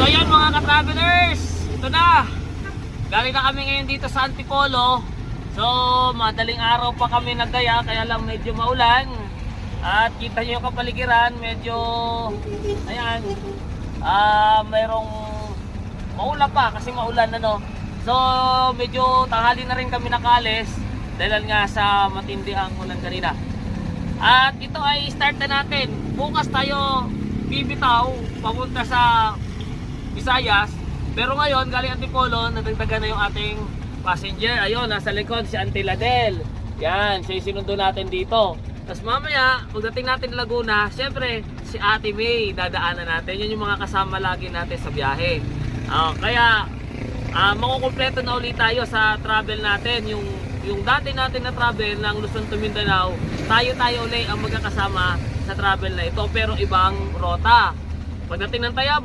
So yan mga ka-travelers, ito na. Galing na kami ngayon dito sa Antipolo. So madaling araw pa kami nagdaya, kaya lang medyo maulan. At kita nyo yung kapaligiran, medyo ayan, mayroong maulan pa kasi maulan ano. So medyo tanghali na rin kami nakalis dahil nga sa matindi ang ulan kanina. At ito ay start na natin. Bukas tayo bibitaw papunta sa Visayas. Pero ngayon galing Antipolo, nadagdagan na yung ating passenger. Ayun, nasa likod si Auntie Ladel. Yan, siya yung sinundo natin dito. Tapos mamaya, pagdating natin Laguna, syempre si Ate May dadaanan natin. Yun yung mga kasama lagi natin sa biyahe. Kaya makukumpleto na ulit tayo sa travel natin. Yung dati natin na travel ng Luzon to Mindanao, tayo ulit ang magkakasama sa travel na ito pero ibang rota. Pagdating ng Tayabas,